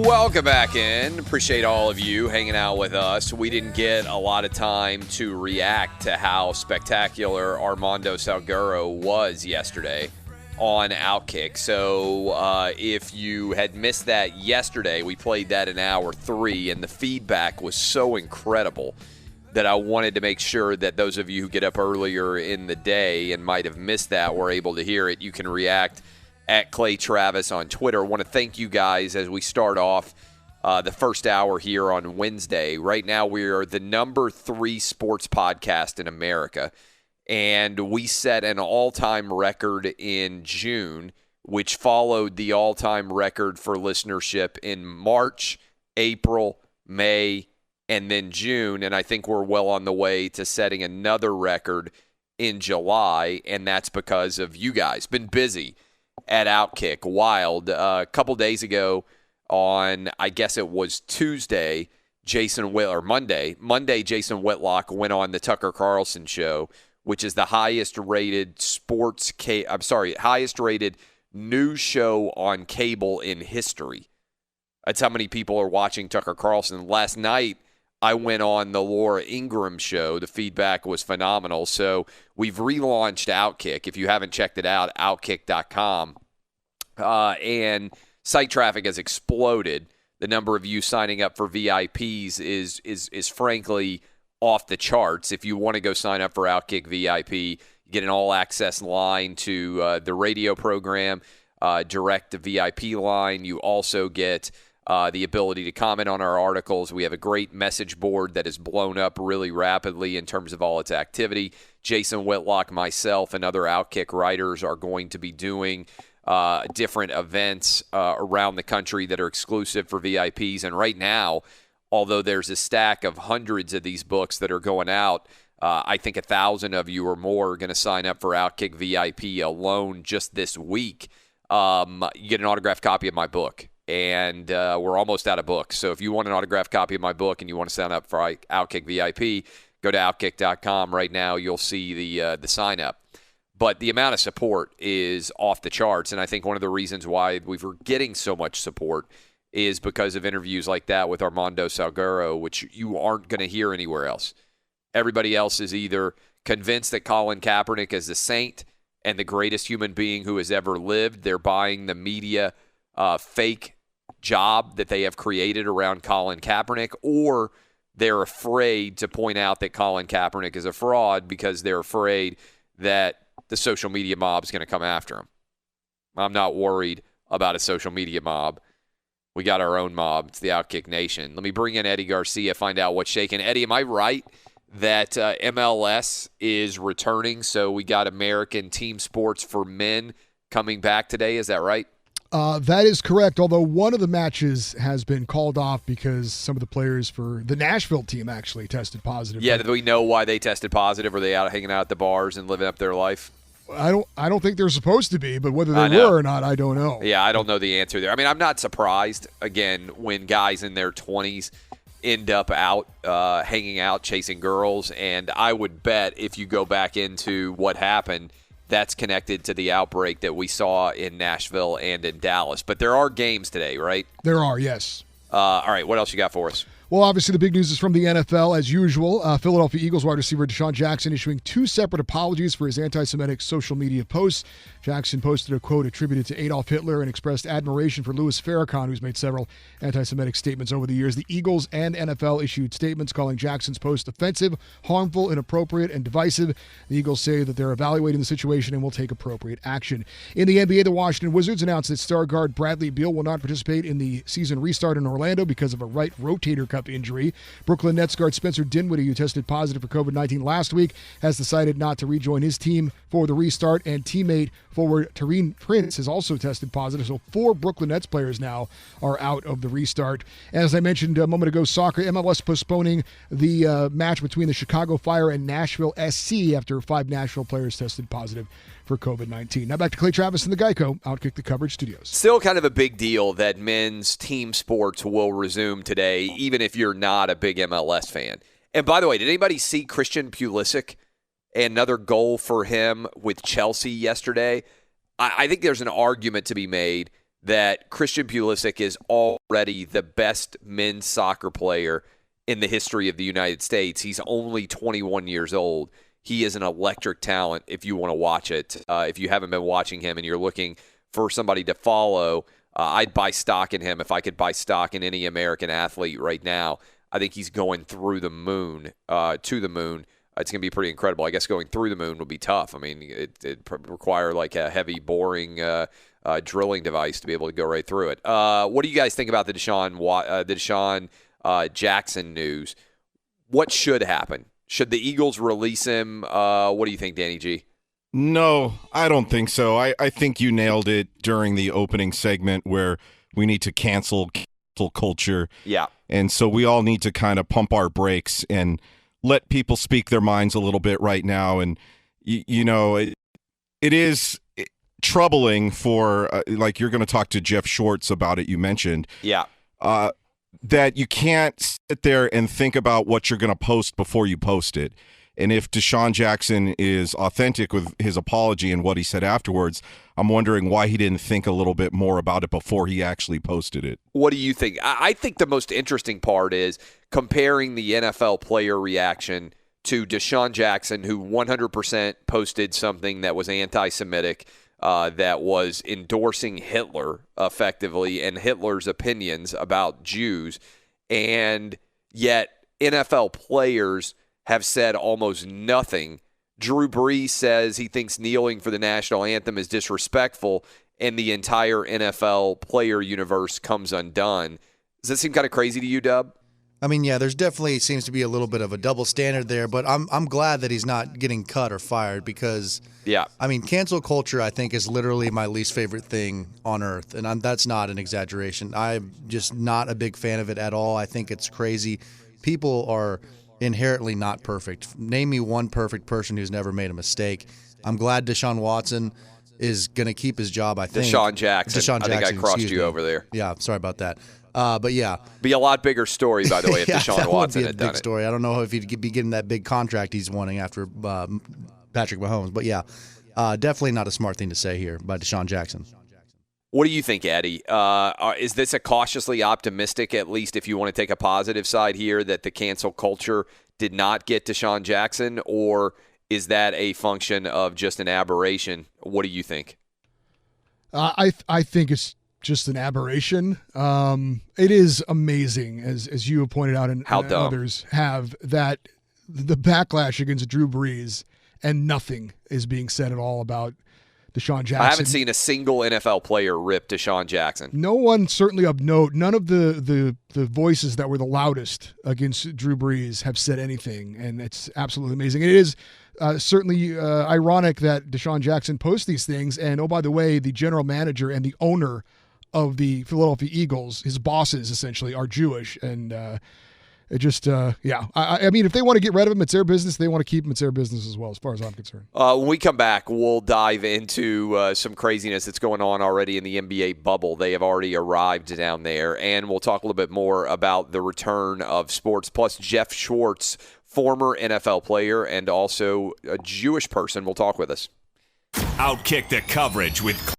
Welcome back in. Appreciate all of you hanging out with us. We didn't get a lot of time to react to how spectacular Armando Salguero was yesterday on Outkick. So if you had missed that yesterday, we played that in hour 3, and the feedback was so incredible that I wanted to make sure that those of you who get up earlier in the day and might have missed that were able to hear it. You can react at Clay Travis on Twitter. I want to thank you guys as we start off the first hour here on Wednesday. Right now, we are the number 3 sports podcast in America, and we set an all-time record in June, which followed the all-time record for listenership in March, April, May, and then June. And I think we're well on the way to setting another record in July, and that's because of you guys. Been busy at Outkick. Wild. A couple days ago on, I guess it was Tuesday, Monday, Jason Whitlock went on the Tucker Carlson show, which is the highest rated highest rated news show on cable in history. That's how many people are watching Tucker Carlson. Last night, I went on the Laura Ingraham show. The feedback was phenomenal. So we've relaunched Outkick. If you haven't checked it out, outkick.com. And site traffic has exploded. The number of you signing up for VIPs is frankly off the charts. If you want to go sign up for Outkick VIP, you get an all-access line to the radio program, direct to VIP line. You also get the ability to comment on our articles. We have a great message board that has blown up really rapidly in terms of all its activity. Jason Whitlock, myself, and other Outkick writers are going to be doing different events around the country that are exclusive for VIPs. And right now, although there's a stack of hundreds of these books that are going out, I think 1,000 of you or more are going to sign up for Outkick VIP alone just this week. You get an autographed copy of my book. And we're almost out of books. So if you want an autographed copy of my book and you want to sign up for Outkick VIP, go to outkick.com right now. You'll see the sign up. But the amount of support is off the charts. And I think one of the reasons why we were getting so much support is because of interviews like that with Armando Salguero, which you aren't going to hear anywhere else. Everybody else is either convinced that Colin Kaepernick is the saint and the greatest human being who has ever lived. They're buying the media fake job that they have created around Colin Kaepernick, or they're afraid to point out that Colin Kaepernick is a fraud because they're afraid that the social media mob is going to come after him. I'm not worried about a social media mob. We got our own mob. It's the Outkick Nation. Let me bring in Eddie Garcia, find out what's shaking. Eddie, am I right that MLS is returning? So we got American team sports for men coming back today. Is that right? That is correct, although one of the matches has been called off because some of the players for the Nashville team actually tested positive. Yeah, do we know why they tested positive? Were they out hanging out at the bars and living up their life? I don't think they're supposed to be, but whether they were or not, I don't know. Yeah, I don't know the answer there. I mean, I'm not surprised, again, when guys in their 20s end up out hanging out, chasing girls, and I would bet if you go back into what happened, that's connected to the outbreak that we saw in Nashville and in Dallas. But there are games today, right? There are, yes. All right, what else you got for us? Well, obviously the big news is from the NFL, as usual. Philadelphia Eagles wide receiver DeSean Jackson issuing 2 separate apologies for his anti-Semitic social media posts. Jackson posted a quote attributed to Adolf Hitler and expressed admiration for Louis Farrakhan, who's made several anti-Semitic statements over the years. The Eagles and NFL issued statements calling Jackson's post offensive, harmful, inappropriate, and divisive. The Eagles say that they're evaluating the situation and will take appropriate action. In the NBA, the Washington Wizards announced that star guard Bradley Beal will not participate in the season restart in Orlando because of a right rotator cuff injury. Brooklyn Nets guard Spencer Dinwiddie, who tested positive for COVID-19 last week, has decided not to rejoin his team for the restart, and teammate forward Taurean Prince has also tested positive. So 4 Brooklyn Nets players now are out of the restart. And as I mentioned a moment ago, soccer, MLS postponing the match between the Chicago Fire and Nashville SC after 5 Nashville players tested positive for COVID-19. Now back to Clay Travis and the Geico Outkick the Coverage Studios. Still kind of a big deal that men's team sports will resume today, even if you're not a big MLS fan. And by the way, did anybody see Christian Pulisic? Another goal for him with Chelsea yesterday. I think there's an argument to be made that Christian Pulisic is already the best men's soccer player in the history of the United States. He's only 21 years old. He is an electric talent if you want to watch it. If you haven't been watching him and you're looking for somebody to follow, I'd buy stock in him if I could buy stock in any American athlete right now. I think he's going through the moon, to the moon. It's going to be pretty incredible. I guess going through the moon would be tough. I mean, it'd require like a heavy, boring drilling device to be able to go right through it. What do you guys think about the DeSean Jackson news? What should happen? Should the Eagles release him? What do you think, Danny G? No, I don't think so. I think you nailed it during the opening segment where we need to cancel culture. Yeah. And so we all need to kind of pump our brakes and let people speak their minds a little bit right now. And, it is troubling for, like you're going to talk to Jeff Schwartz about it, you mentioned. Yeah. That you can't sit there and think about what you're going to post before you post it. And if DeSean Jackson is authentic with his apology and what he said afterwards, I'm wondering why he didn't think a little bit more about it before he actually posted it. What do you think? I think the most interesting part is comparing the NFL player reaction to DeSean Jackson, who 100% posted something that was anti-Semitic, that was endorsing Hitler effectively and Hitler's opinions about Jews. And yet NFL players have said almost nothing. Drew Brees says he thinks kneeling for the national anthem is disrespectful, and the entire NFL player universe comes undone. Does that seem kind of crazy to you, Dub? I mean, yeah, there's definitely seems to be a little bit of a double standard there, but I'm glad that he's not getting cut or fired because, I mean, cancel culture, I think, is literally my least favorite thing on earth, and that's not an exaggeration. I'm just not a big fan of it at all. I think it's crazy. People are inherently not perfect. Name me one perfect person who's never made a mistake. I'm glad Deshaun Watson is going to keep his job, I think. DeSean Jackson. I think I crossed you over there. Yeah, sorry about that. But yeah. Be a lot bigger story, by the way, if Deshaun Watson had done it. Big story. I don't know if he'd be getting that big contract he's wanting after Patrick Mahomes. But yeah, definitely not a smart thing to say here by DeSean Jackson. What do you think, Eddie? Is this a cautiously optimistic, at least if you want to take a positive side here, that the cancel culture did not get DeSean Jackson, or is that a function of just an aberration? What do you think? I think it's just an aberration. It is amazing, as you have pointed out and others have, that the backlash against Drew Brees and nothing is being said at all about DeSean Jackson. I haven't seen a single NFL player rip DeSean Jackson. No one certainly of note. None of the voices that were the loudest against Drew Brees have said anything, and it's absolutely amazing. It is certainly ironic that DeSean Jackson posts these things, and oh, by the way, the general manager and the owner of the Philadelphia Eagles, his bosses essentially, are Jewish, and it just, I mean, if they want to get rid of him, it's their business. They want to keep him, it's their business as well, as far as I'm concerned. When we come back, we'll dive into some craziness that's going on already in the NBA bubble. They have already arrived down there, and we'll talk a little bit more about the return of sports. Plus, Jeff Schwartz, former NFL player and also a Jewish person, will talk with us. Outkick the coverage with